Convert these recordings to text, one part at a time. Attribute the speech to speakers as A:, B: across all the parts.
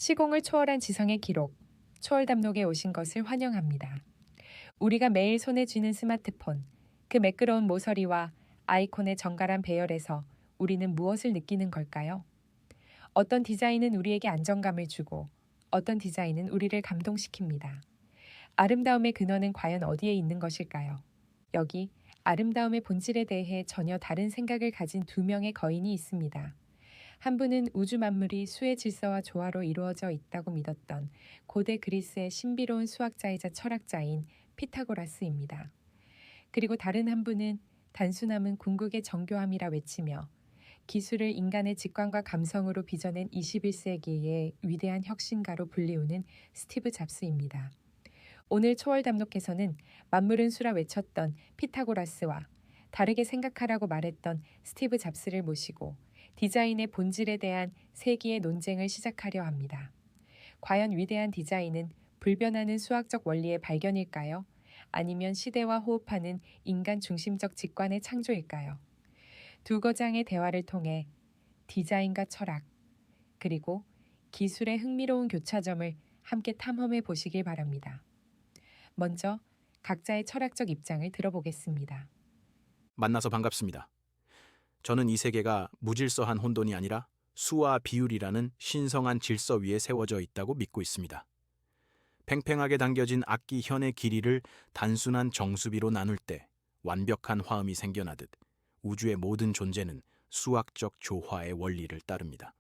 A: 시공을 초월한 지성의 기록, 초월담록에 오신 것을 환영합니다. 우리가 매일 손에 쥐는 스마트폰, 그 매끄러운 모서리와 아이콘의 정갈한 배열에서 우리는 무엇을 느끼는 걸까요? 어떤 디자인은 우리에게 안정감을 주고 어떤 디자인은 우리를 감동시킵니다. 아름다움의 근원은 과연 어디에 있는 것일까요? 여기 아름다움의 본질에 대해 전혀 다른 생각을 가진 두 명의 거인이 있습니다. 한 분은 우주 만물이 수의 질서와 조화로 이루어져 있다고 믿었던 고대 그리스의 신비로운 수학자이자 철학자인 피타고라스입니다. 그리고 다른 한 분은 단순함은 궁극의 정교함이라 외치며 기술을 인간의 직관과 감성으로 빚어낸 21세기의 위대한 혁신가로 불리우는 스티브 잡스입니다. 오늘 초월 담록에서는 만물은 수라 외쳤던 피타고라스와 다르게 생각하라고 말했던 스티브 잡스를 모시고 디자인의 본질에 대한 세기의 논쟁을 시작하려 합니다. 과연 위대한 디자인은 불변하는 수학적 원리의 발견일까요? 아니면 시대와 호흡하는 인간 중심적 직관의 창조일까요? 두 거장의 대화를 통해 디자인과 철학, 그리고 기술의 흥미로운 교차점을 함께 탐험해 보시길 바랍니다. 먼저 각자의 철학적 입장을 들어보겠습니다.
B: 만나서 반갑습니다. 저는 이 세계가 무질서한 혼돈이 아니라 수와 비율이라는 신성한 질서 위에 세워져 있다고 믿고 있습니다. 팽팽하게 당겨진 악기 현의 길이를 단순한 정수비로 나눌 때 완벽한 화음이 생겨나듯 우주의 모든 존재는 수학적 조화의 원리를 따릅니다.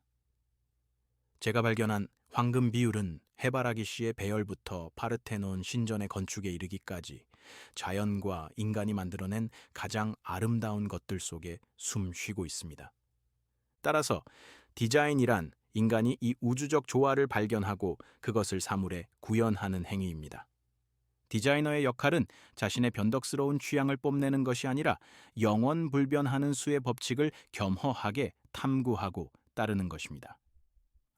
B: 제가 발견한 황금 비율은 해바라기 씨의 배열부터 파르테논 신전의 건축에 이르기까지 자연과 인간이 만들어낸 가장 아름다운 것들 속에 숨 쉬고 있습니다. 따라서 디자인이란 인간이 이 우주적 조화를 발견하고 그것을 사물에 구현하는 행위입니다. 디자이너의 역할은 자신의 변덕스러운 취향을 뽐내는 것이 아니라 영원불변하는 수의 법칙을 겸허하게 탐구하고 따르는 것입니다.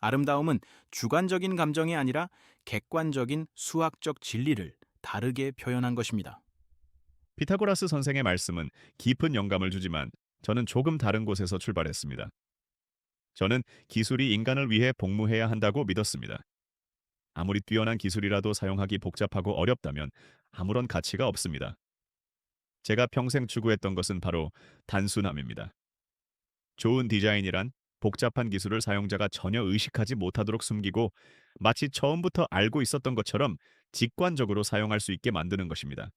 B: 아름다움은 주관적인 감정이 아니라 객관적인 수학적 진리를 다르게 표현한 것입니다.
C: 피타고라스 선생의 말씀은 깊은 영감을 주지만 저는 조금 다른 곳에서 출발했습니다. 저는 기술이 인간을 위해 복무해야 한다고 믿었습니다. 아무리 뛰어난 기술이라도 사용하기 복잡하고 어렵다면 아무런 가치가 없습니다. 제가 평생 추구했던 것은 바로 단순함입니다. 좋은 디자인이란 복잡한 기술을 사용자가 전혀 의식하지 못하도록 숨기고 마치 처음부터 알고 있었던 것처럼 직관적으로 사용할 수 있게 만드는 것입니다.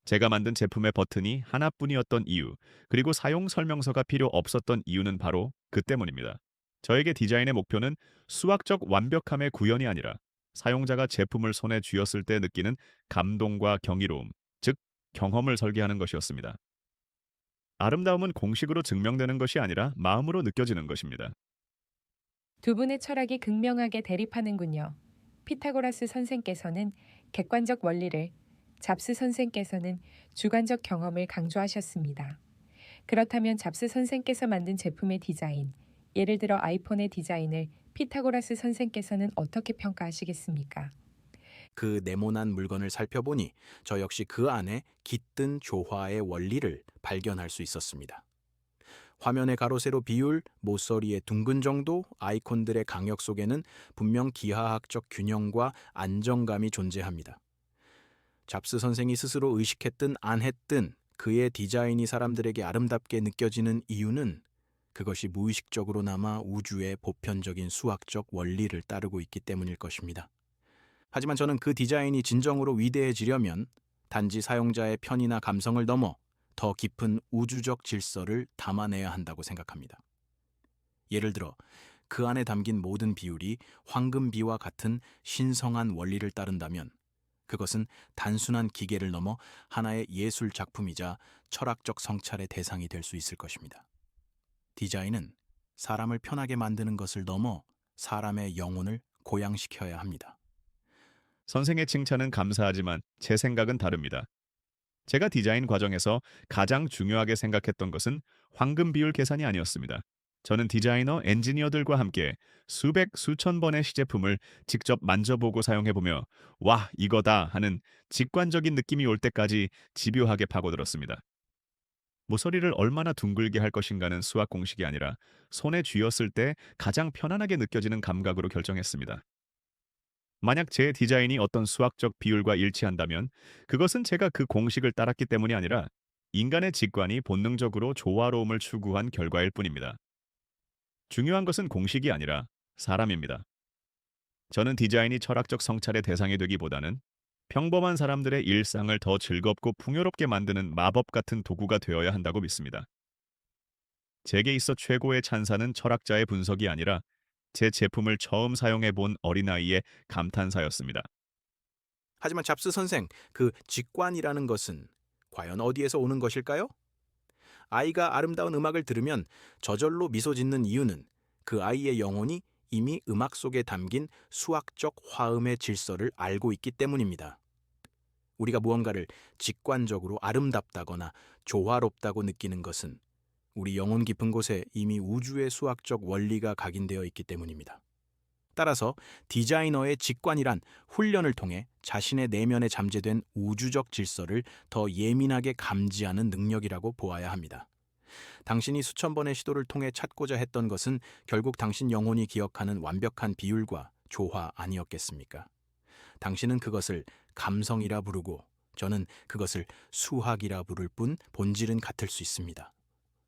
C: 제가 만든 제품의 버튼이 하나뿐이었던 이유, 그리고 사용 설명서가 필요 없었던 이유는 바로 그 때문입니다. 저에게 디자인의 목표는 수학적 완벽함의 구현이 아니라 사용자가 제품을 손에 쥐었을 때 느끼는 감동과 경이로움, 즉 경험을 설계하는 것이었습니다. 아름다움은 공식으로 증명되는 것이 아니라 마음으로 느껴지는 것입니다.
A: 두 분의 철학이 극명하게 대립하는군요. 피타고라스 선생께서는 객관적 원리를, 잡스 선생께서는 주관적 경험을 강조하셨습니다. 그렇다면 잡스 선생께서 만든 제품의 디자인, 예를 들어 아이폰의 디자인을 피타고라스 선생께서는 어떻게 평가하시겠습니까?
B: 그 네모난 물건을 살펴보니 저 역시 그 안에 깃든 조화의 원리를 발견할 수 있었습니다. 화면의 가로세로 비율, 모서리의 둥근 정도, 아이콘들의 강역 속에는 분명 기하학적 균형과 안정감이 존재합니다. 잡스 선생이 스스로 의식했든 안 했든 그의 디자인이 사람들에게 아름답게 느껴지는 이유는 그것이 무의식적으로나마 우주의 보편적인 수학적 원리를 따르고 있기 때문일 것입니다. 하지만 저는 그 디자인이 진정으로 위대해지려면 단지 사용자의 편의나 감성을 넘어 더 깊은 우주적 질서를 담아내야 한다고 생각합니다. 예를 들어 그 안에 담긴 모든 비율이 황금비와 같은 신성한 원리를 따른다면 그것은 단순한 기계를 넘어 하나의 예술 작품이자 철학적 성찰의 대상이 될 수 있을 것입니다. 디자인은 사람을 편하게 만드는 것을 넘어 사람의 영혼을 고양시켜야 합니다.
C: 선생의 칭찬은 감사하지만 제 생각은 다릅니다. 제가 디자인 과정에서 가장 중요하게 생각했던 것은 황금 비율 계산이 아니었습니다. 저는 디자이너, 엔지니어들과 함께 수백, 수천 번의 시제품을 직접 만져보고 사용해보며 와, 이거다 하는 직관적인 느낌이 올 때까지 집요하게 파고들었습니다. 모서리를 얼마나 둥글게 할 것인가는 수학 공식이 아니라 손에 쥐었을 때 가장 편안하게 느껴지는 감각으로 결정했습니다. 만약 제 디자인이 어떤 수학적 비율과 일치한다면 그것은 제가 그 공식을 따랐기 때문이 아니라 인간의 직관이 본능적으로 조화로움을 추구한 결과일 뿐입니다. 중요한 것은 공식이 아니라 사람입니다. 저는 디자인이 철학적 성찰의 대상이 되기보다는 평범한 사람들의 일상을 더 즐겁고 풍요롭게 만드는 마법 같은 도구가 되어야 한다고 믿습니다. 제게 있어 최고의 찬사는 철학자의 분석이 아니라 제 제품을 처음 사용해 본 어린아이의 감탄사였습니다.
B: 하지만 잡스 선생, 그 직관이라는 것은 과연 어디에서 오는 것일까요? 아이가 아름다운 음악을 들으면 저절로 미소 짓는 이유는 그 아이의 영혼이 이미 음악 속에 담긴 수학적 화음의 질서를 알고 있기 때문입니다. 우리가 무언가를 직관적으로 아름답다거나 조화롭다고 느끼는 것은 우리 영혼 깊은 곳에 이미 우주의 수학적 원리가 각인되어 있기 때문입니다. 따라서 디자이너의 직관이란 훈련을 통해 자신의 내면에 잠재된 우주적 질서를 더 예민하게 감지하는 능력이라고 보아야 합니다. 당신이 수천 번의 시도를 통해 찾고자 했던 것은 결국 당신 영혼이 기억하는 완벽한 비율과 조화 아니었겠습니까? 당신은 그것을 감성이라 부르고 저는 그것을 수학이라 부를 뿐 본질은 같을 수 있습니다.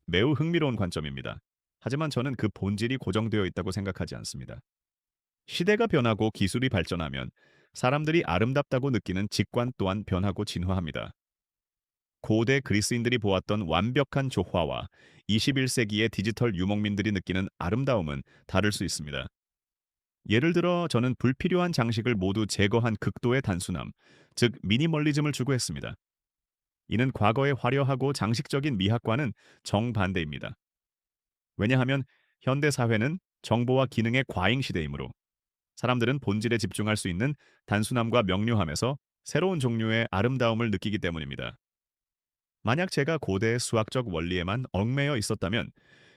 C: 매우 흥미로운 관점입니다. 하지만 저는 그 본질이 고정되어 있다고 생각하지 않습니다. 시대가 변하고 기술이 발전하면 사람들이 아름답다고 느끼는 직관 또한 변하고 진화합니다. 고대 그리스인들이 보았던 완벽한 조화와 21세기의 디지털 유목민들이 느끼는 아름다움은 다를 수 있습니다. 예를 들어 저는 불필요한 장식을 모두 제거한 극도의 단순함, 즉 미니멀리즘을 추구했습니다. 이는 과거의 화려하고 장식적인 미학과는 정반대입니다. 왜냐하면 현대 사회는 정보와 기능의 과잉 시대이므로 사람들은 본질에 집중할 수 있는 단순함과 명료함에서 새로운 종류의 아름다움을 느끼기 때문입니다. 만약 제가 고대의 수학적 원리에만 얽매여 있었다면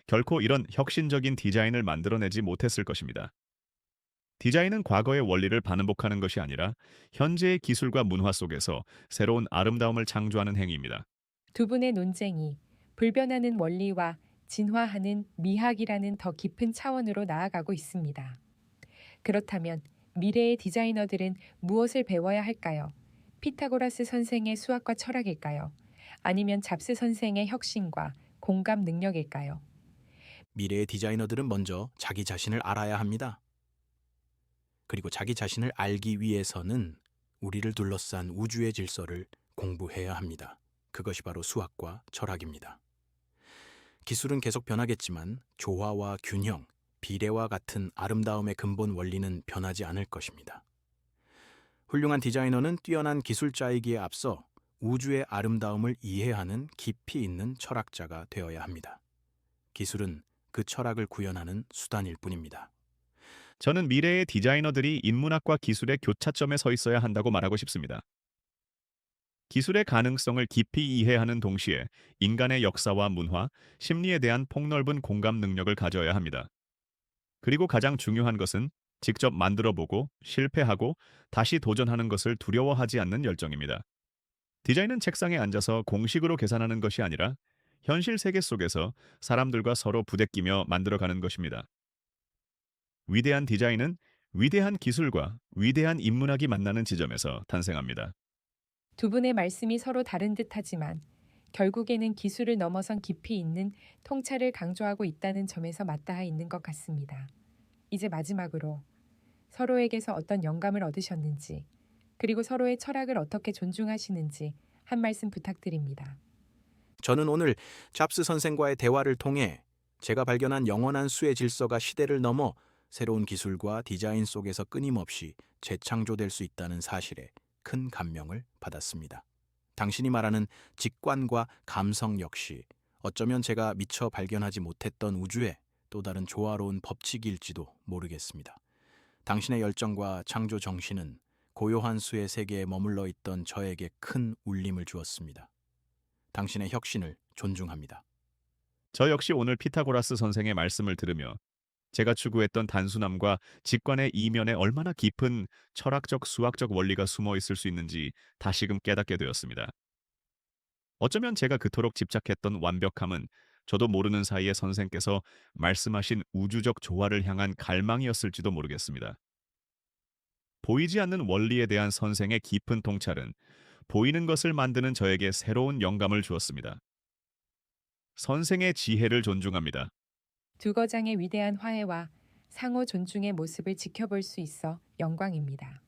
C: 결코 이런 혁신적인 디자인을 만들어내지 못했을 것입니다. 디자인은 과거의 원리를 반복하는 것이 아니라 현재의 기술과 문화 속에서 새로운 아름다움을 창조하는 행위입니다.
A: 두 분의 논쟁이 불변하는 원리와 진화하는 미학이라는 더 깊은 차원으로 나아가고 있습니다. 그렇다면 미래의 디자이너들은 무엇을 배워야 할까요? 피타고라스 선생의 수학과 철학일까요? 아니면 잡스 선생의 혁신과 공감 능력일까요?
B: 미래의 디자이너들은 먼저 자기 자신을 알아야 합니다. 그리고 자기 자신을 알기 위해서는 우리를 둘러싼 우주의 질서를 공부해야 합니다. 그것이 바로 수학과 철학입니다. 기술은 계속 변하겠지만 조화와 균형, 비례와 같은 아름다움의 근본 원리는 변하지 않을 것입니다. 훌륭한 디자이너는 뛰어난 기술자이기에 앞서 우주의 아름다움을 이해하는 깊이 있는 철학자가 되어야 합니다. 기술은 그 철학을 구현하는 수단일 뿐입니다.
C: 저는 미래의 디자이너들이 인문학과 기술의 교차점에 서 있어야 한다고 말하고 싶습니다. 기술의 가능성을 깊이 이해하는 동시에 인간의 역사와 문화, 심리에 대한 폭넓은 공감 능력을 가져야 합니다. 그리고 가장 중요한 것은 직접 만들어보고 실패하고 다시 도전하는 것을 두려워하지 않는 열정입니다. 디자인은 책상에 앉아서 공식으로 계산하는 것이 아니라 현실 세계 속에서 사람들과 서로 부대끼며 만들어가는 것입니다. 위대한 디자인은 위대한 기술과 위대한 인문학이 만나는 지점에서 탄생합니다.
A: 두 분의 말씀이 서로 다른 듯하지만 결국에는 기술을 넘어선 깊이 있는 통찰을 강조하고 있다는 점에서 맞닿아 있는 것 같습니다. 이제 마지막으로 서로에게서 어떤 영감을 얻으셨는지, 그리고 서로의 철학을 어떻게 존중하시는지 한 말씀 부탁드립니다.
B: 저는 오늘 잡스 선생과의 대화를 통해 제가 발견한 영원한 수의 질서가 시대를 넘어 새로운 기술과 디자인 속에서 끊임없이 재창조될 수 있다는 사실에 큰 감명을 받았습니다. 당신이 말하는 직관과 감성 역시 어쩌면 제가 미처 발견하지 못했던 우주의 또 다른 조화로운 법칙일지도 모르겠습니다. 당신의 열정과 창조 정신은 고요한 수의 세계에 머물러 있던 저에게 큰 울림을 주었습니다. 당신의 혁신을 존중합니다.
C: 저 역시 오늘 피타고라스 선생의 말씀을 들으며 제가 추구했던 단순함과 직관의 이면에 얼마나 깊은 철학적 수학적 원리가 숨어 있을 수 있는지 다시금 깨닫게 되었습니다. 어쩌면 제가 그토록 집착했던 완벽함은 저도 모르는 사이에 선생께서 말씀하신 우주적 조화를 향한 갈망이었을지도 모르겠습니다. 보이지 않는 원리에 대한 선생의 깊은 통찰은 보이는 것을 만드는 저에게 새로운 영감을 주었습니다. 선생의 지혜를 존중합니다.
A: 두 거장의 위대한 화해와 상호 존중의 모습을 지켜볼 수 있어 영광입니다.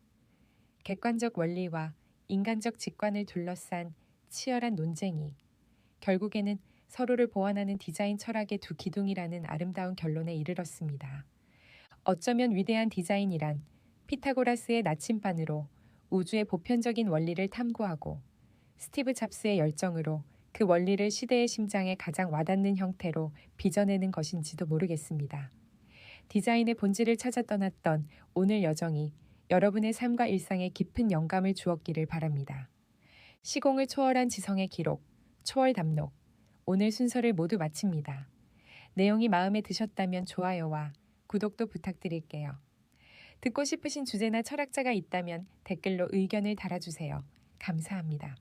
A: 객관적 원리와 인간적 직관을 둘러싼 치열한 논쟁이 결국에는 서로를 보완하는 디자인 철학의 두 기둥이라는 아름다운 결론에 이르렀습니다. 어쩌면 위대한 디자인이란 피타고라스의 나침반으로 우주의 보편적인 원리를 탐구하고 스티브 잡스의 열정으로 그 원리를 시대의 심장에 가장 와닿는 형태로 빚어내는 것인지도 모르겠습니다. 디자인의 본질을 찾아 떠났던 오늘 여정이 여러분의 삶과 일상에 깊은 영감을 주었기를 바랍니다. 시공을 초월한 지성의 기록, 초월 담록. 오늘 순서를 모두 마칩니다. 내용이 마음에 드셨다면 좋아요와 구독도 부탁드릴게요. 듣고 싶으신 주제나 철학자가 있다면 댓글로 의견을 달아주세요. 감사합니다.